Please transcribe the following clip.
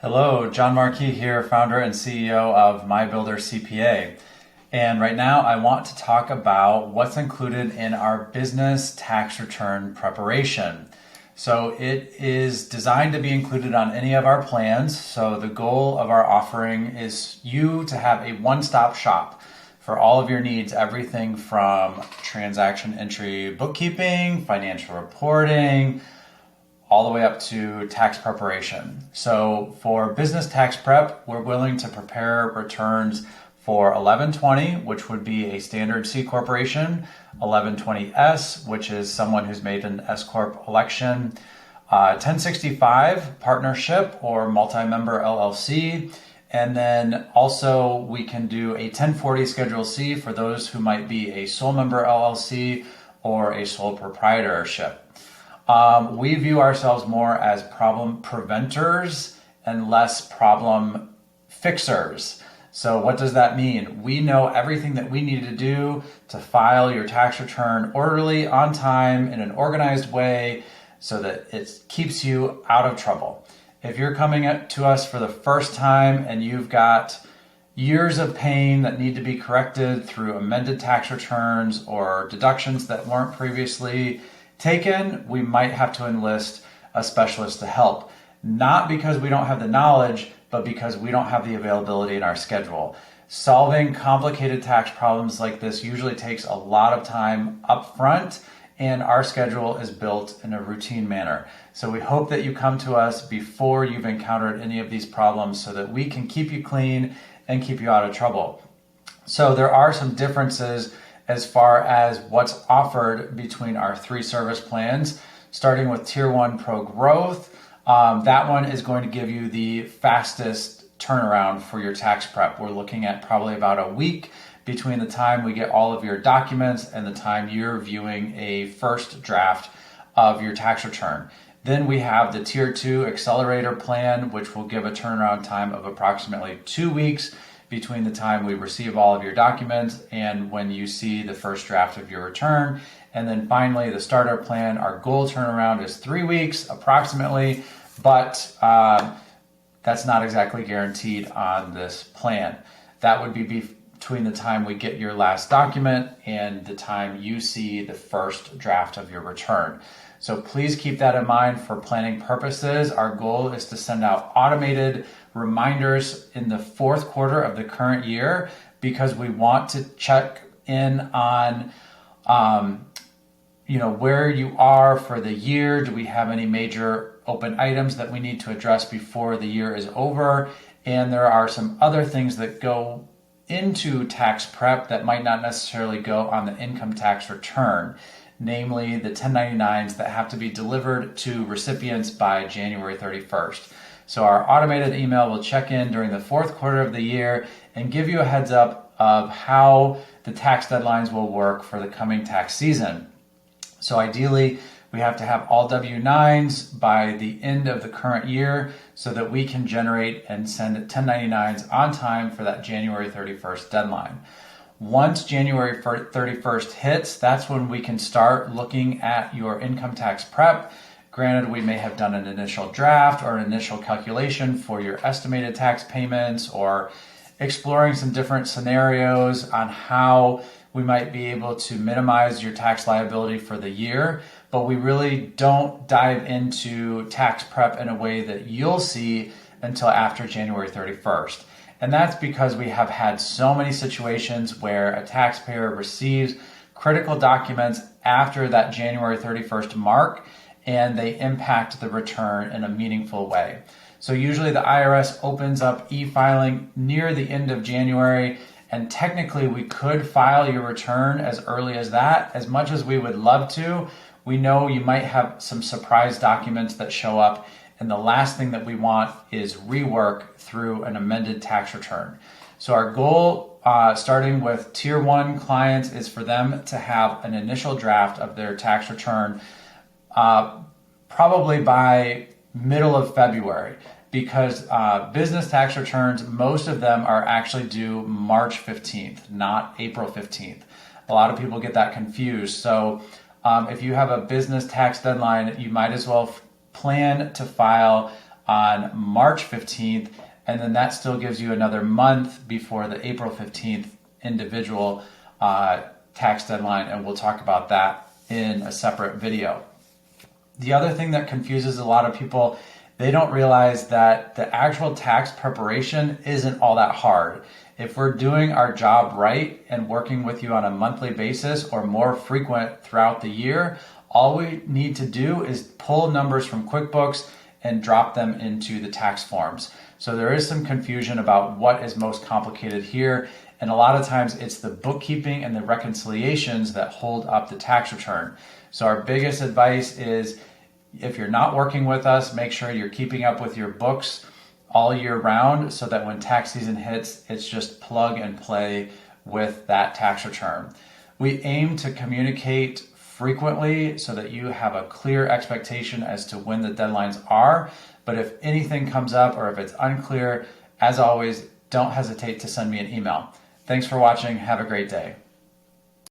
Hello, Jon Markee here, founder and CEO of MyBuilderCPA. And right now I want to talk about what's included in our business tax return preparation. So it is designed to be included on any of our plans. So the goal of our offering is you to have a one-stop shop for all of your needs, everything from transaction entry, bookkeeping, financial reporting, all the way up to tax preparation. So for business tax prep, we're willing to prepare returns for 1120, which would be a standard C corporation, 1120S, which is someone who's made an S corp election, 1065 partnership or multi-member LLC, and then also we can do a 1040 Schedule C for those who might be a sole member LLC or a sole proprietorship. We view ourselves more as problem preventers and less problem fixers. So what does that mean? We know everything that we need to do to file your tax return orderly, on time, in an organized way so that it keeps you out of trouble. If you're coming to us for the first time and you've got years of pain that need to be corrected through amended tax returns or deductions that weren't previously taken, we might have to enlist a specialist to help. Not because we don't have the knowledge, but because we don't have the availability in our schedule. Solving complicated tax problems like this usually takes a lot of time up front, and our schedule is built in a routine manner. So we hope that you come to us before you've encountered any of these problems so that we can keep you clean and keep you out of trouble. So there are some differences as far as what's offered between our three service plans, starting with Tier 1 Pro Growth. That one is going to give you the fastest turnaround for your tax prep. We're looking at probably about a week between the time we get all of your documents and the time you're viewing a first draft of your tax return. Then we have the Tier 2 Accelerator Plan, which will give a turnaround time of approximately 2 weeks between the time we receive all of your documents and when you see the first draft of your return. And then finally, the Starter Plan, our goal turnaround is 3 weeks approximately, but that's not exactly guaranteed on this plan. That would be between the time we get your last document and the time you see the first draft of your return. So please keep that in mind for planning purposes. Our goal is to send out automated reminders in the fourth quarter of the current year because we want to check in on where you are for the year. Do we have any major open items that we need to address before the year is over? And there are some other things that go into tax prep that might not necessarily go on the income tax return, namely the 1099s that have to be delivered to recipients by January 31st. So our automated email will check in during the fourth quarter of the year and give you a heads up of how the tax deadlines will work for the coming tax season. So ideally, we have to have all W-9s by the end of the current year so that we can generate and send 1099s on time for that January 31st deadline. Once January 31st hits, that's when we can start looking at your income tax prep. Granted, we may have done an initial draft or an initial calculation for your estimated tax payments or exploring some different scenarios on how we might be able to minimize your tax liability for the year, but we really don't dive into tax prep in a way that you'll see until after January 31st. And that's because we have had so many situations where a taxpayer receives critical documents after that January 31st mark, and they impact the return in a meaningful way. So usually the IRS opens up e-filing near the end of January, and technically we could file your return as early as that. As much as we would love to, we know you might have some surprise documents that show up, and the last thing that we want is rework through an amended tax return. So our goal, starting with Tier 1 clients, is for them to have an initial draft of their tax return probably by middle of February, because business tax returns, most of them are actually due March 15th, not April 15th. A lot of people get that confused. So if you have a business tax deadline, you might as well plan to file on March 15th, and then that still gives you another month before the April 15th individual tax deadline, and we'll talk about that in a separate video. The other thing that confuses a lot of people, they don't realize that the actual tax preparation isn't all that hard. If we're doing our job right and working with you on a monthly basis or more frequent throughout the year, all we need to do is pull numbers from QuickBooks and drop them into the tax forms. So there is some confusion about what is most complicated here. And a lot of times it's the bookkeeping and the reconciliations that hold up the tax return. So our biggest advice is, if you're not working with us, make sure you're keeping up with your books all year round so that when tax season hits, it's just plug and play with that tax return. We aim to communicate frequently so that you have a clear expectation as to when the deadlines are. But if anything comes up or if it's unclear, as always, don't hesitate to send me an email. Thanks for watching. Have a great day.